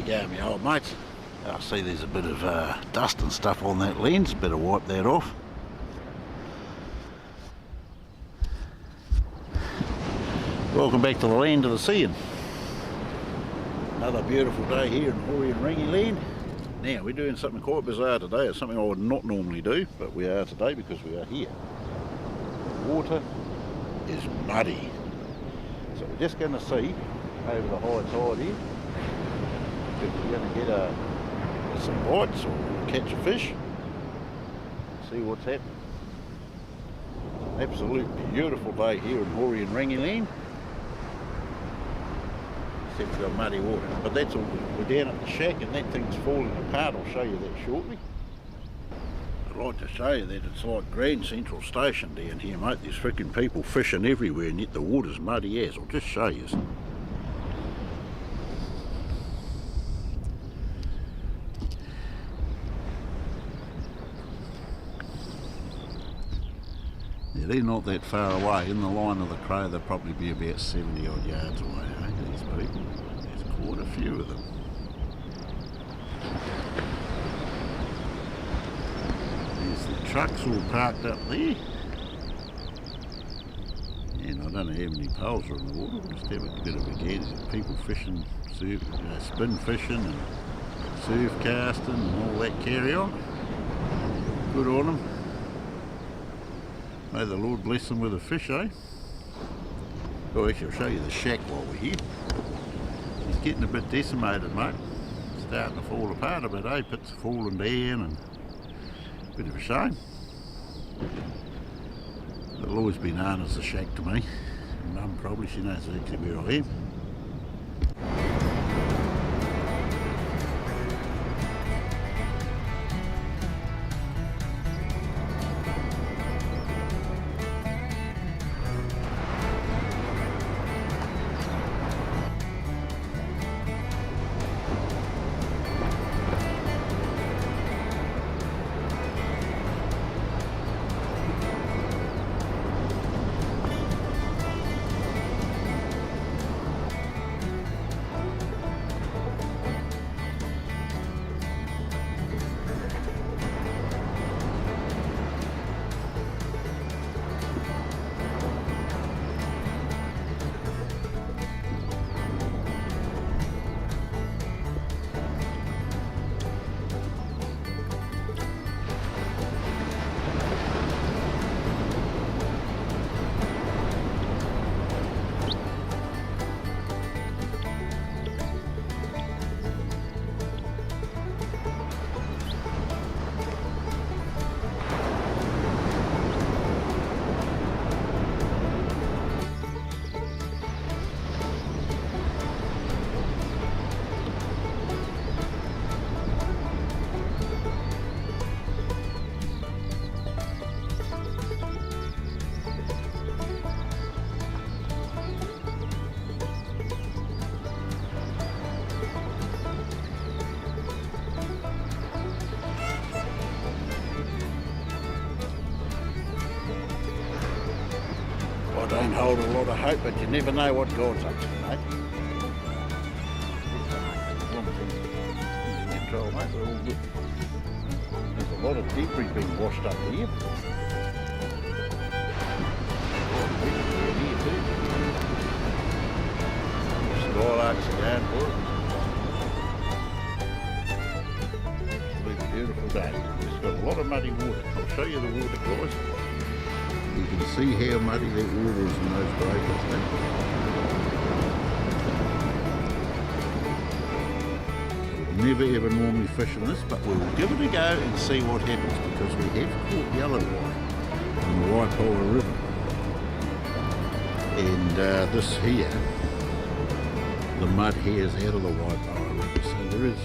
go, my old mates. I see there's a bit of dust and stuff on that lens. Better wipe that off. Welcome back to the land of the seeing. Another beautiful day here in Hoary and Rangy land. Now we're doing something quite bizarre today. It's something I would not normally do, but we are today because we are here. The water is muddy. So we're just going to see over the high tide here if we're going to get some bites or catch a fish. See what's happening. Absolutely beautiful day here in Hoary and Rangy land. Except we've got muddy water, but that's all good. We're down at the shack and that thing's falling apart. I'll show you that shortly. I'd like to show you that it's like Grand Central Station down here, mate. There's freaking people fishing everywhere and yet the water's muddy as. I'll just show you. Yeah, they're not that far away. In the line of the crow, they'll probably be about 70 odd yards away, eh, these people. There's quite a few of them. There's the trucks all parked up there. And I don't know how many poles are in the water. We'll just have a bit of a gaze at people fishing, surf, spin fishing and surf casting and all that carry on. Good on them. May the Lord bless them with a fish, eh? Oh, actually, I'll show you the shack while we're here. It's getting a bit decimated, mate. It's starting to fall apart a bit, eh? Bits falling down and a bit of a shame. It'll always be known as the shack to me. Mum probably, she knows exactly where I am. I don't hold a lot of hope, but you never know what God's up to, mate. In control, mate, we're all good. There's a lot of debris being washed up here. Skylarks are going for it. It's a beautiful day. It's got a lot of muddy water. I'll show you the water, guys. You can see how muddy that water is in those breakers there. Never ever normally fish in this, but we'll give it a go and see what happens because we have caught yelloweye in the Waipawa River. And this here, the mud here is out of the Waipawa River, so there is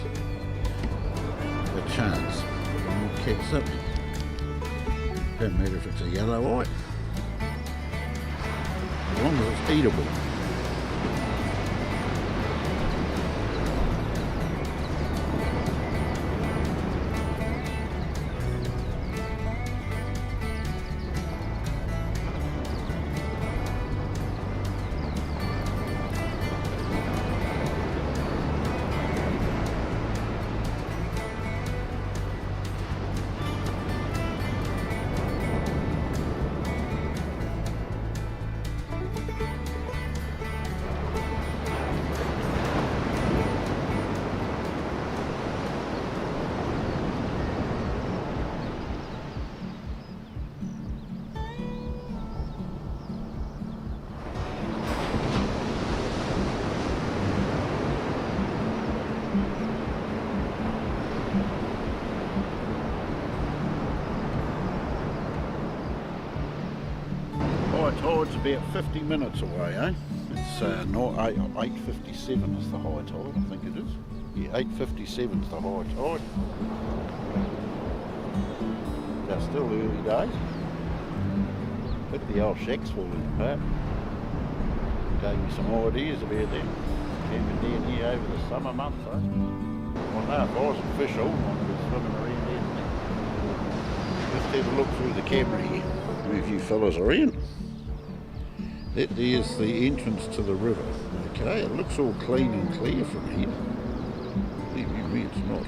a chance that we'll catch something. Don't matter if it's a yelloweye, as long as it's eatable. tide's about 50 minutes away, eh? It's not 8:57 is the high tide, I think it is. Yeah, 8:57 is the high tide. They're still early days. But the old shack's falling apart. Gave me some ideas about them. Camping down here over the summer months, eh? Well, no, if I was a fish, I wouldn't want to be swimming around there. Let's have a look through the camera here. Move you fellas around. That there's the entrance to the river. Okay, it looks all clean and clear from here. Believe you me, it's not.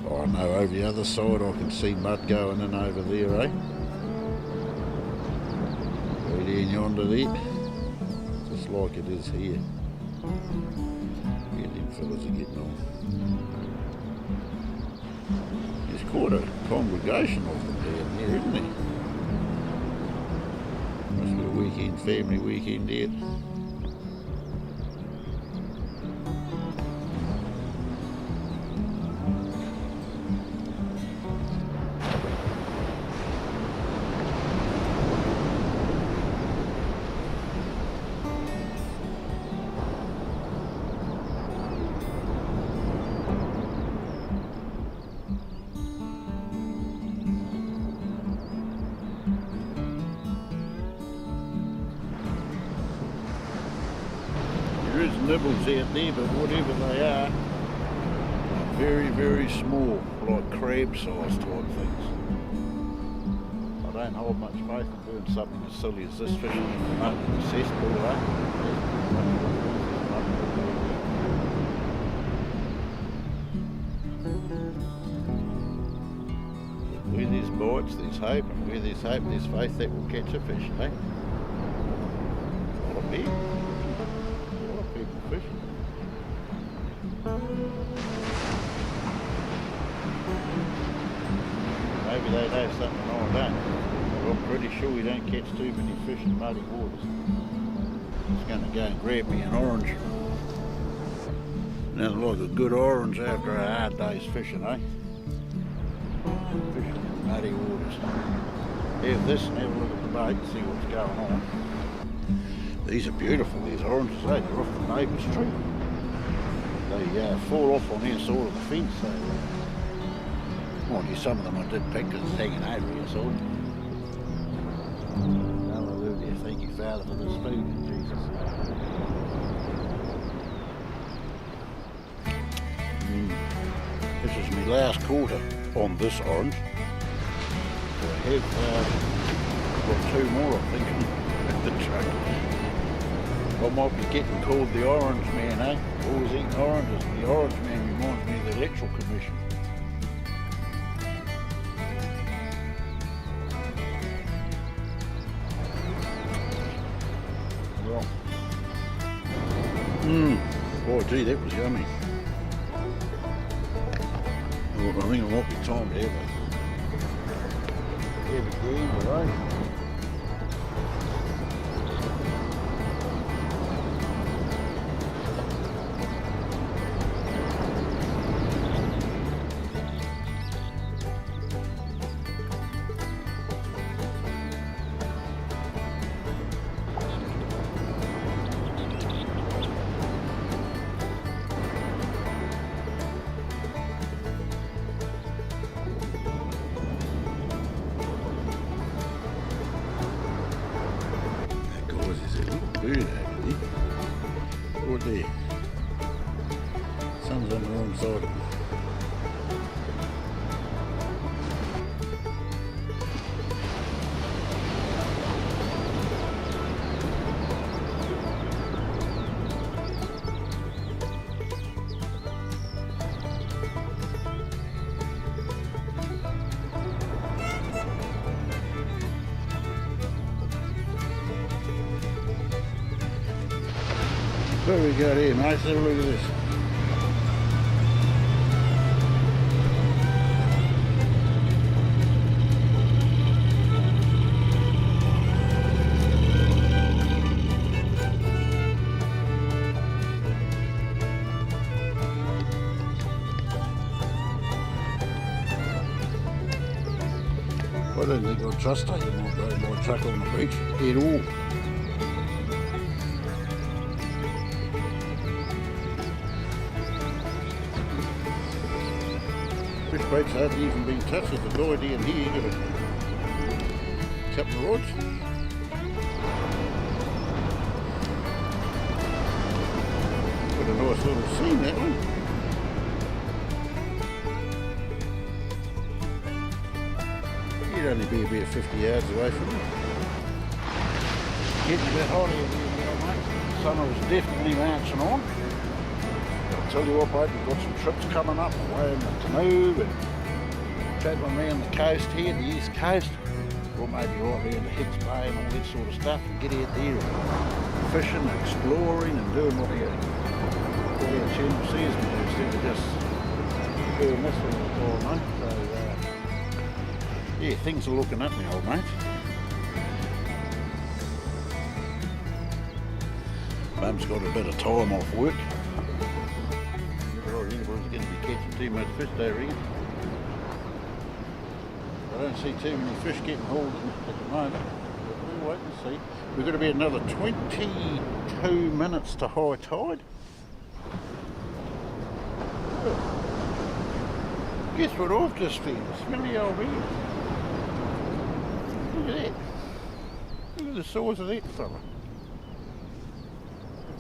Oh no, over the other side I can see mud going in over there, eh? Right down yonder there. Just like it is here. Yeah, them fellas are getting on. There's quite a congregation of them down there, isn't there? Must be a weekend, family weekend out. There is nibbles out there, but whatever they are, very, very small, like crab size type things. I don't hold much faith in doing something as silly as this, fishing in the cesspool, eh? Where there's bites, there's hope, and where there's hope, there's faith that will catch a fish, eh? Not a big. People fishing. Maybe they know something I don't. But I'm pretty sure we don't catch too many fish in muddy waters. I'm just going to go and grab me an orange. Nothing like a good orange after a hard day's fishing, eh? Fishing in muddy waters. Have this and have a look at the bait and see what's going on. These are beautiful, these oranges, eh? They're off the neighbour's tree. They fall off on our side of the fence, so mind you, some of them I did pick because it's hanging over here, so hallelujah, thank you Father for this food in Jesus. This is my last quarter on this orange. So I have got two more, I think, at the truck. I might be getting called the Orange Man, eh? Always eating oranges. The Orange Man reminds me of the Electoral Commission. Well, boy, gee, that was yummy. Well, I think it might be time to have a gander, eh? Bird actually. Right there. Sun's on the wrong side of it. What we got here, mate? Have a look at this. I don't think I'd trust taking my truck on the beach at all. Fish baits haven't even been touched. There's a guy down here, got a couple of rods. Got a nice little seam, that one. You'd only be about 50 yards away from it. Getting a bit hot here, mate. The sun was definitely marching on. I'll tell you what, mate, we've got some trips coming up away in the canoe and travelling around the coast here, the east coast, or maybe right around to Hicks Bay and all that sort of stuff, and get out there and fishing, exploring and doing what our channel says we do, instead of just doing this all the time, mate. So, yeah, things are looking up now, old mate. Mum's got a bit of time off work. Everyone's going to be catching too much fish there, Regan. I don't see too many fish getting hauled in at the moment, but we'll wait and see. We've got about another 22 minutes to high tide. Guess what I've just found? Smelly old man. Look at that. Look at the size of that fella.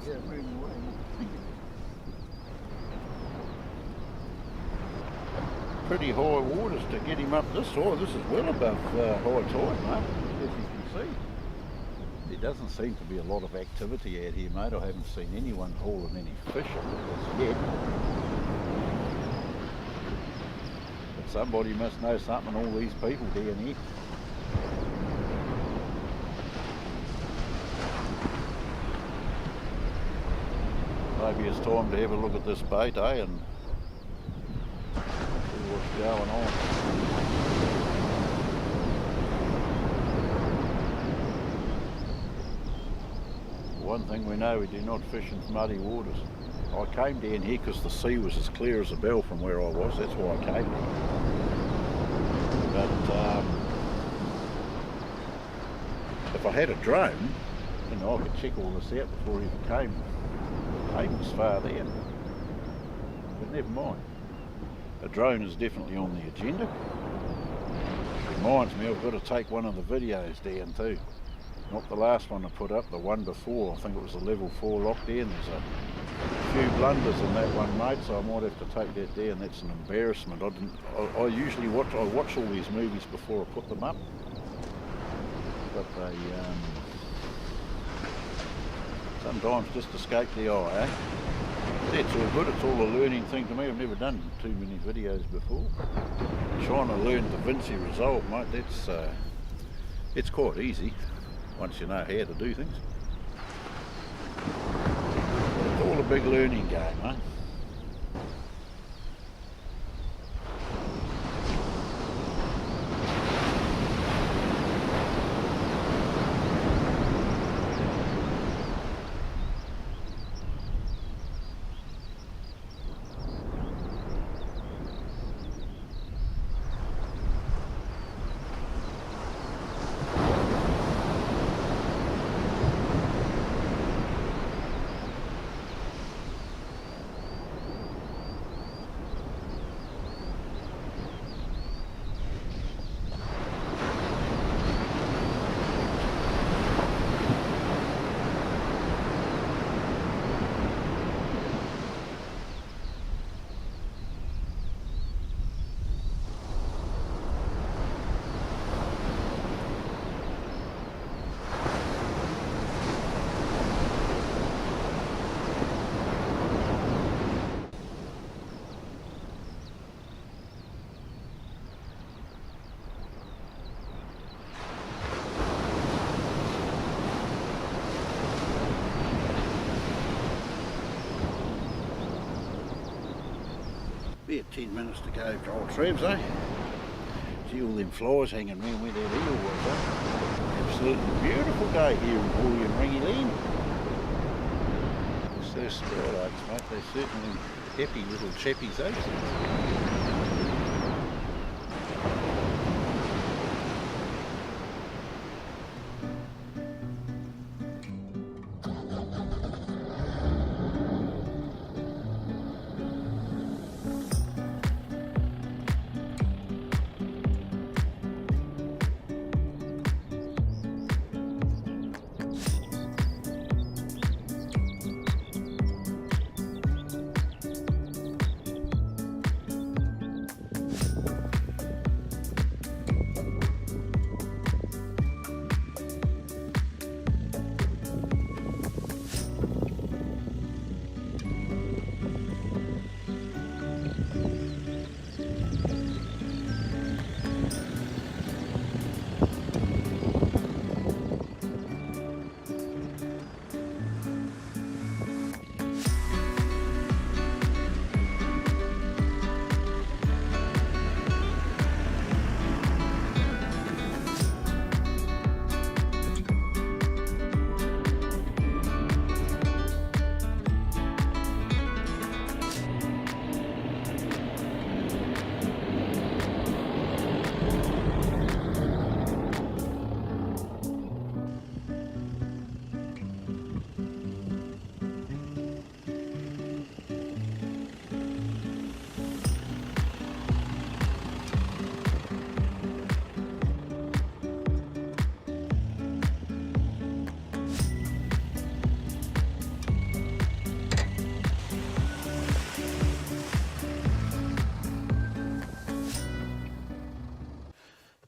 Yeah, moving away. Pretty high waters to get him up this side. This is well above high tide, mate, as you can see. There doesn't seem to be a lot of activity out here, mate. I haven't seen anyone hauling any fish as yet. But somebody must know something, all these people down here. Maybe it's time to have a look at this bait, eh? And what's going on. One thing we know, we do not fish in muddy waters. I came down here because the sea was as clear as a bell from where I was, that's why I came here. But if I had a drone, you know, I could check all this out before I even came this far there. But never mind. A drone is definitely on the agenda. Reminds me, I've got to take one of the videos down too. Not the last one I put up, the one before. I think it was a level 4 lockdown. There's a few blunders in that one, mate, so I might have to take that down. That's an embarrassment. I usually watch all these movies before I put them up. But they sometimes just escape the eye, eh? That's all good, it's all a learning thing to me. I've never done too many videos before. Trying to learn DaVinci Resolve, mate, it's quite easy once you know how to do things. It's all a big learning game, eh? About 10 minutes to go for old Trevs, eh? See all them flies hanging around where that eel was, eh? Absolutely beautiful day here in Holy and Ringy Land. Those skylarks, mate, they're certainly happy little chappies, eh?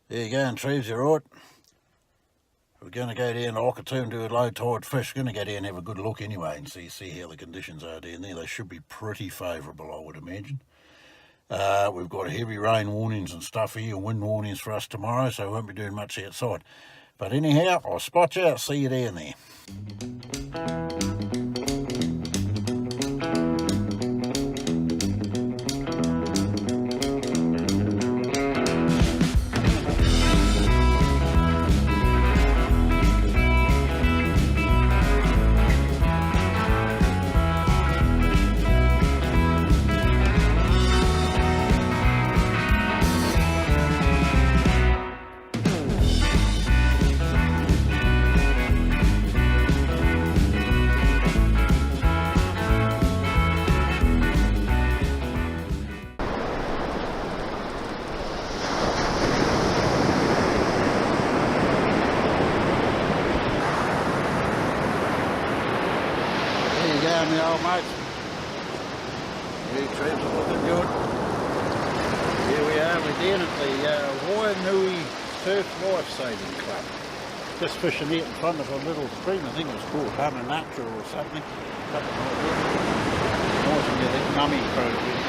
There you go, and Treves, you're right. We're going to go down to Okatoo and do a low tide fish. We're going to go down and have a good look anyway and see how the conditions are down there. They should be pretty favourable, I would imagine. We've got heavy rain warnings and stuff here, wind warnings for us tomorrow, so we won't be doing much outside. But anyhow, I'll spot you, see you down there. The old mates. The Treves are looking good. Here we are, we're down at the Wainui Surf Life Saving Club. Just fishing out in front of a little stream, I think it was called Hamanatra or something. Something like that. Nice near that mummy project.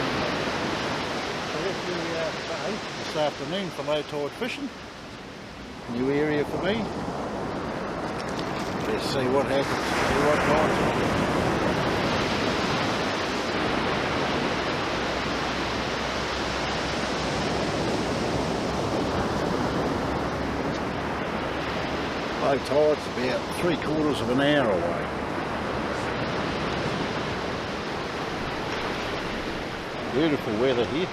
So that's where we are today, this afternoon for low tide fishing. New area for me. Let's see what happens, see what bites. Low tide's about 3/4 of an hour away. Beautiful weather here.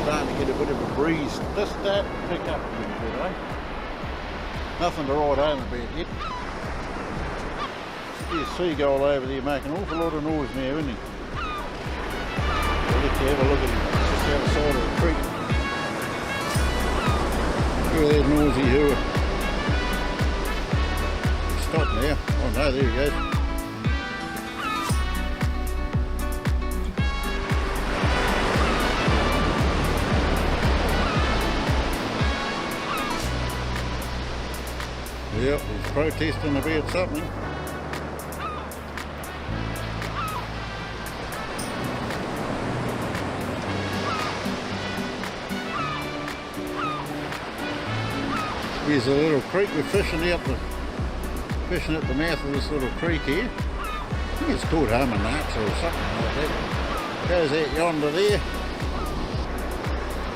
Starting to get a bit of a breeze. Just that pick up a little bit, eh? Nothing to write home about yet. See a seagull over there making an awful lot of noise now, isn't he? I'll let you have a look at him. Just outside of the creek. Look at that noisy hooer. Stop now. Oh no, there he goes. Yep, he's protesting about something. Here's a little creek. We're fishing at the mouth of this little creek here. I think it's called Hamanatra or something like that. Goes out yonder there.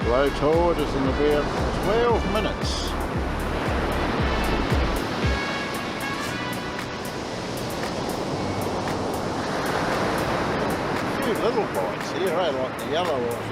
Low tide is in about 12 minutes. few little bites here, like the yellow ones.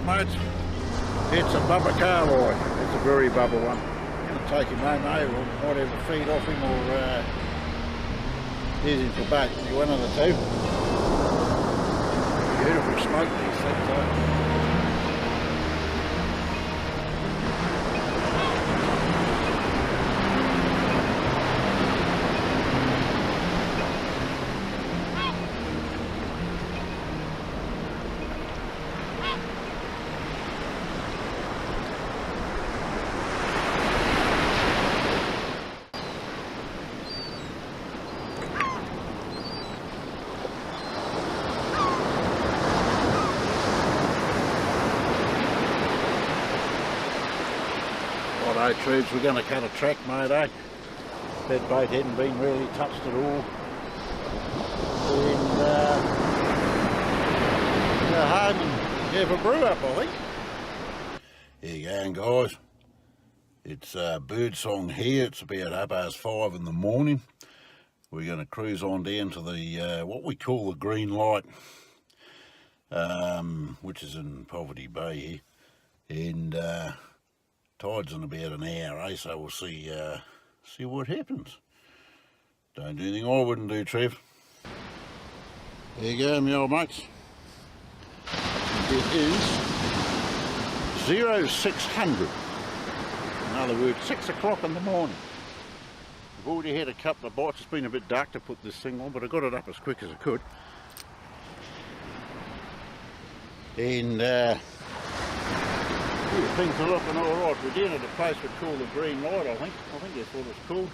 Mates, it's a bubba carboy. It's a very bubba one. I'm going to take him home over, or might have to feed off him, or use him for bait. One of the two. Beautiful smoke these things. Righto, troops, we're going to cut a track, mate, eh? That bait hadn't been really touched at all. And go home and have a brew up, I think. Here you go, guys. It's bird song here. It's about 5:30 in the morning. We're going to cruise on down to the what we call the green light, which is in Poverty Bay here, and tide's in about an hour, eh? So we'll see what happens. Don't do anything I wouldn't do, Trev. There you go, my old mates. It is 0600. In other words, 6 o'clock in the morning. I've already had a couple of bites. It's been a bit dark to put this thing on, but I got it up as quick as I could. And things are looking alright. We're down at a place we call the Green Light, I think. I think that's what it's called.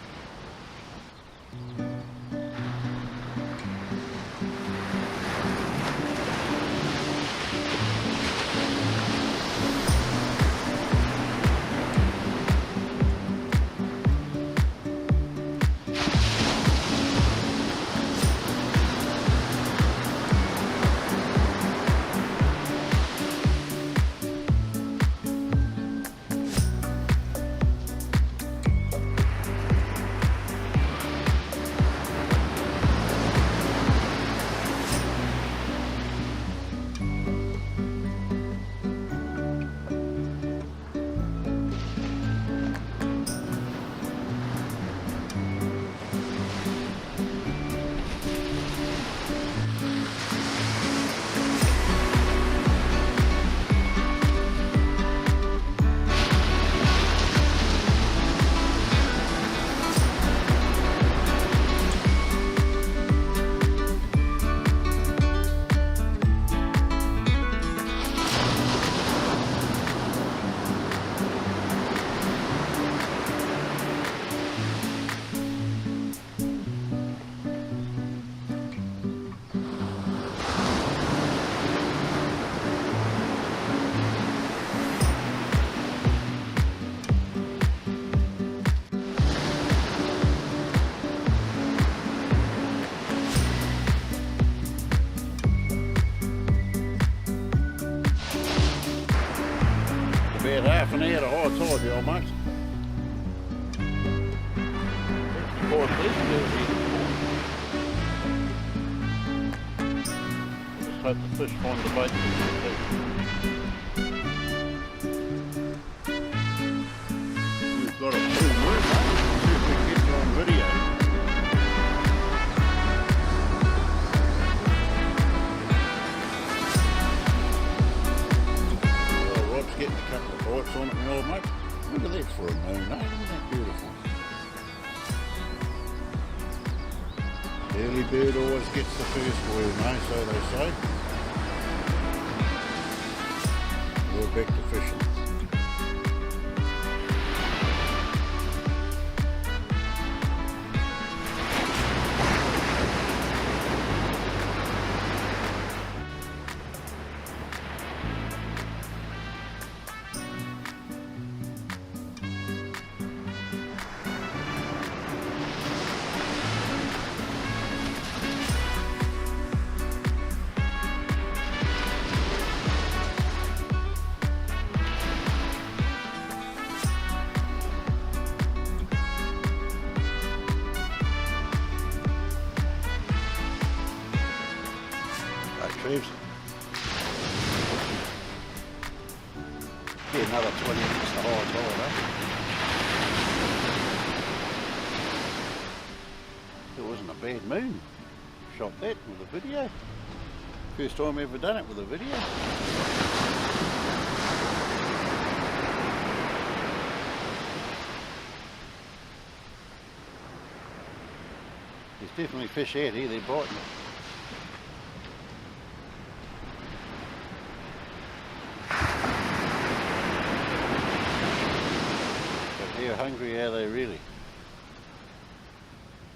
here at a high tide, the old mates. It's quite pleasant out here. Just hope the fish find the bait. We've got a full work, mate. See if we can get you on video. Getting a couple of bites on it, my old mate. Look at that for a moon, eh? Isn't that beautiful? Early bird always gets the first worm, eh? So they say. We're back to fishing. Treves. Be another 20 minutes to high tide, eh? It wasn't a bad moon. Shot that with a video. First time ever done it with a video. There's definitely fish out here, they're biting it. How hungry are they really?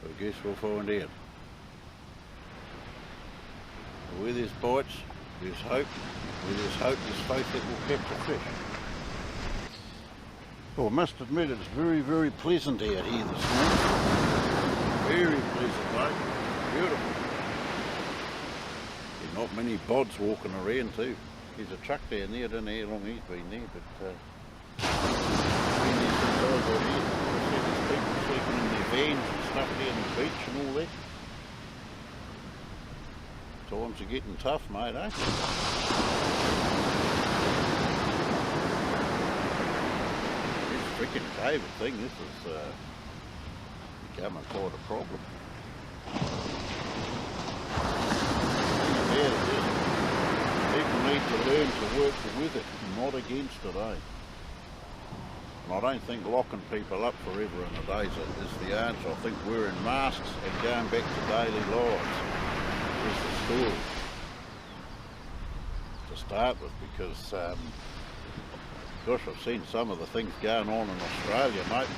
I guess we'll find out. Where there's bites, there's hope. Where there's hope, there's faith that we'll capture fish. Well, I must admit it's very, very pleasant out here this morning. Very pleasant, mate. Beautiful. There's not many bods walking around too. There's a truck down there, I don't know how long he's been there, but there's people sleeping in their vans and stuff down the beach and all that. Times are getting tough, mate, eh? This freaking COVID thing, this is becoming quite a problem. Yeah, people need to learn to work with it, not against it, eh? And I don't think locking people up forever in a day is the answer. I think wearing masks and going back to daily lives is the story to start with, because gosh, I've seen some of the things going on in Australia, mate.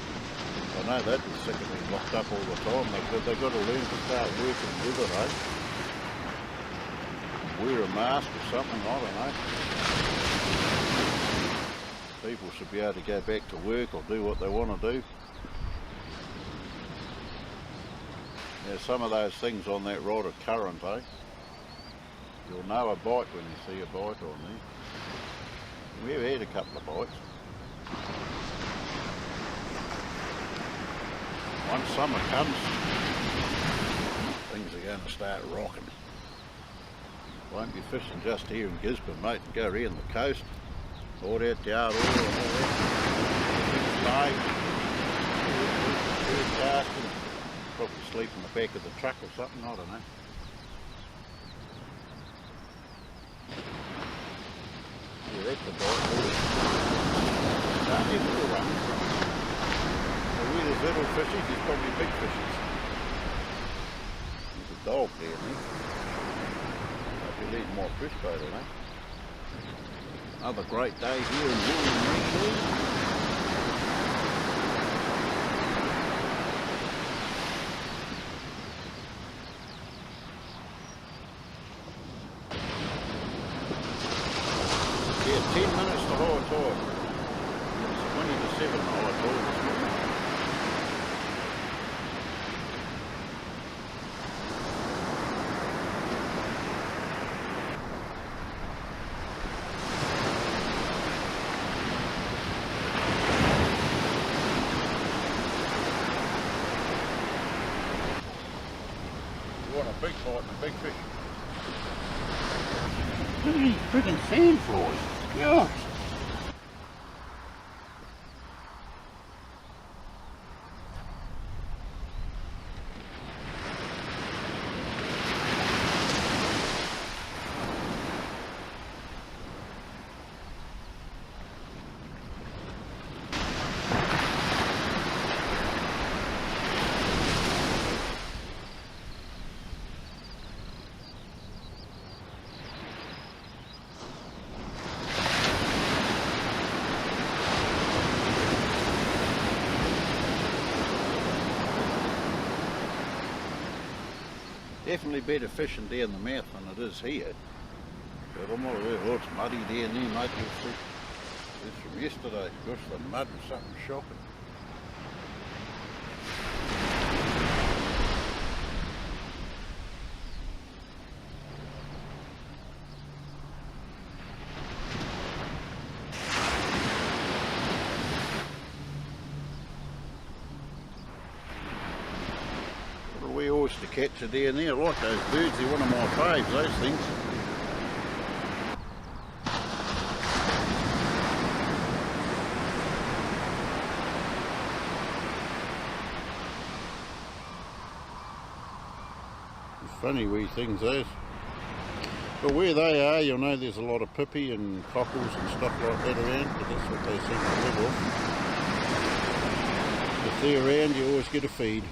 I know that they're sick of being locked up all the time. They've got to learn to start working with it, eh? Wear a mask or something, I don't know. People should be able to go back to work or do what they want to do. There's some of those things on that rod of current, eh? You'll know a bite when you see a bite on there. We've had a couple of bites. Once summer comes, things are going to start rocking. Won't be fishing just here in Gisborne, mate, and go around the coast. All that yard, all that, casting, probably sleep in the back of the truck or something, I don't know. Yeah, that's the bite. There's little ones. So where there's little fishies, there's probably big fishies. There's a dog there, mate. Hope he leaves more fish boat, I know. Another great day here in Gisborne. Yeah, 10 minutes to high tide. It's 20 to 7 high tide this morning. want a big bite and a big fish. Look at these freaking sand flies. Gosh. Definitely better fishing down the mouth than it is here. But I'm not aware, oh, it's muddy down there, mate. It's from yesterday. Gosh, the mud was something shocking. We oyster catcher down there, I like those birds, they're one of my faves, those things. It's funny wee things those. But where they are, you'll know there's a lot of pippy and cockles and stuff like that around, but that's what they seem to live off. If they're around, you always get a feed.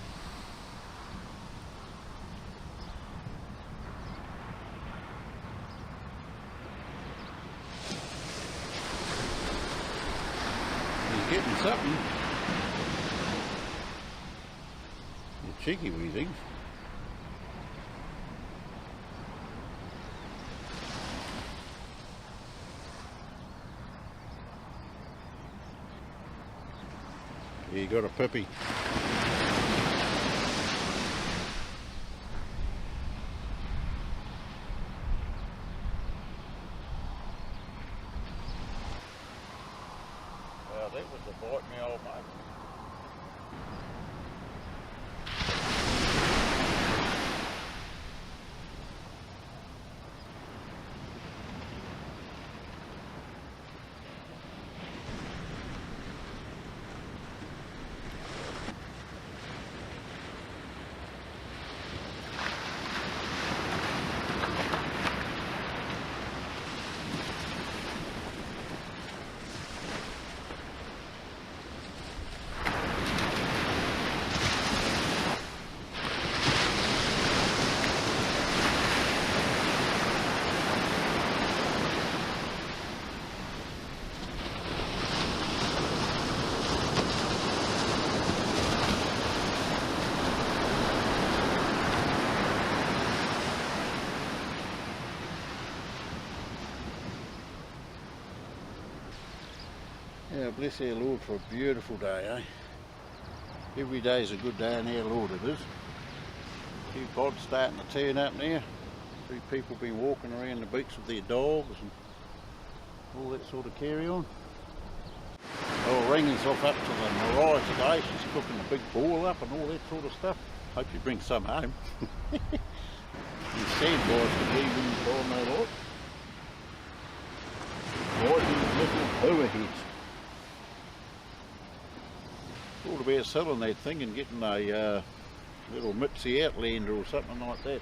Getting something. They're cheeky wee things. Yeah, you got a pippy. That was a bite, my old mate. Yeah, bless our Lord for a beautiful day, eh? Every day's a good day in our Lord, it is. A few pods starting to turn up now. A few people been walking around the beach with their dogs and all that sort of carry on. Oh, Ringy's off up to the Mariah today. She's cooking a big ball up and all that sort of stuff. Hope you bring some home. These sand flies can be when you find that out. Right, these little overheads. Thought about selling that thing and getting a little Mitzi Outlander or something like that.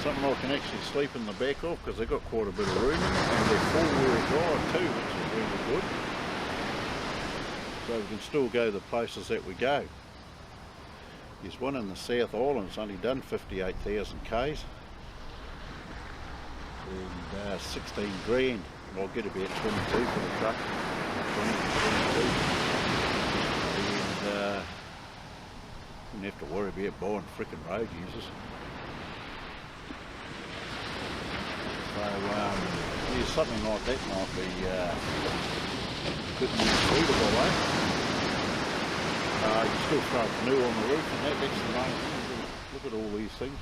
Something I can actually sleep in the back of because they've got quite a bit of room in it, and they're four-wheel drive too, which is really good. So we can still go the places that we go. There's one in the South Island, it's only done 58,000 k's and 16 grand. I'll get about 22 for the truck, 22. Wouldn't have to worry about buying frickin' road users. So yeah, something like that might be a bit more suitable, eh? You can still throw a canoe on the roof and that's the main thing. Look at all these things.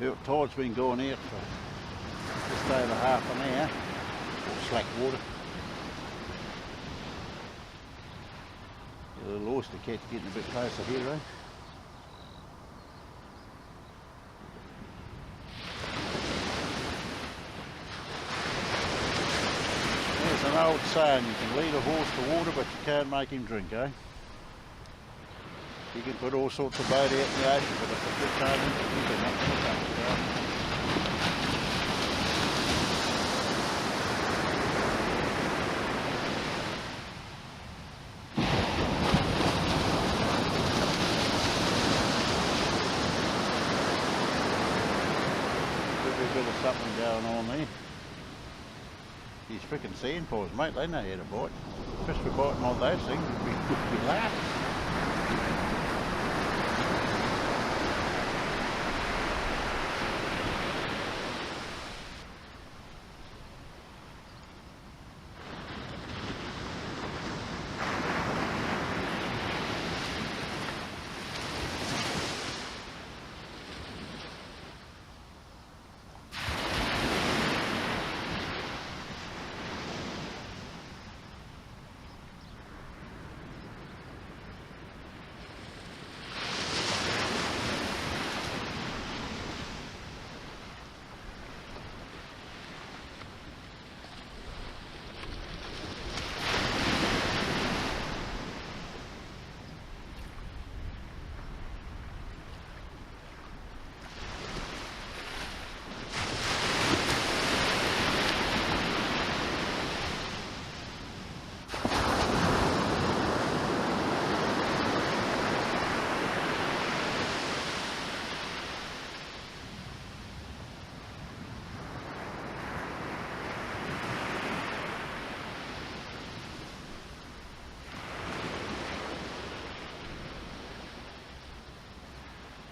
The tide's been going out for just over half an hour, or slack water. The little oyster catch getting a bit closer here, eh? There's an old saying, you can lead a horse to water but you can't make him drink, eh? You can put all sorts of boat out in the ocean, but if the fish aren't interested, they're not going to come, right? Bit of something going on there. These frickin' sandpaws, mate, they know how to bite. Fish for biting on those things would be laughing.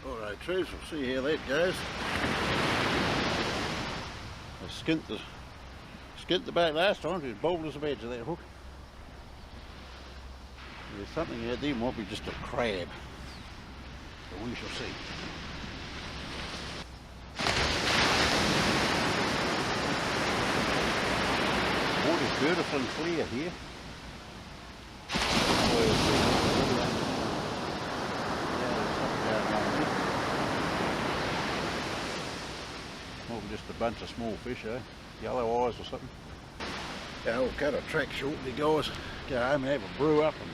Alright troops, we'll see how that goes. I skint the bait last time, it was bold as a badge of that hook. There's something out there, might be just a crab. But we shall see. Water's beautiful and clear here. Just a bunch of small fish, eh? Yellow eyes or something. Yeah, we'll cut a track shortly, guys. Go home and have a brew up and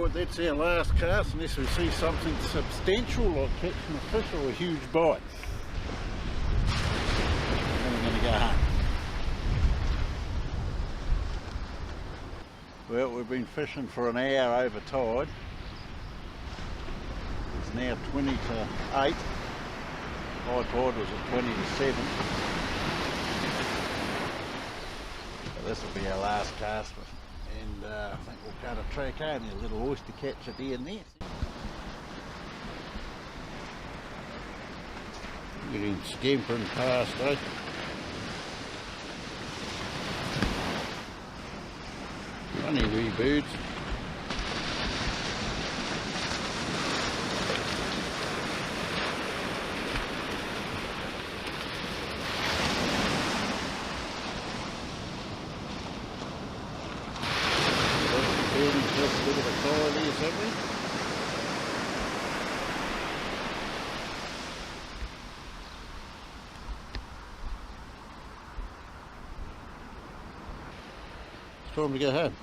right, that's our last cast unless we see something substantial like catching a fish or a huge bite. Then we're going to go home. Well, we've been fishing for an hour over tide. It's now 20 to 8. High tide was at 20 to 7. So this will be our last cast. And I think we'll cut a track home, a little oyster catch at the end there. Getting scampering past, eh? Funny wee birds. ourselves a bit of a tire there somewhere. It's time to go home.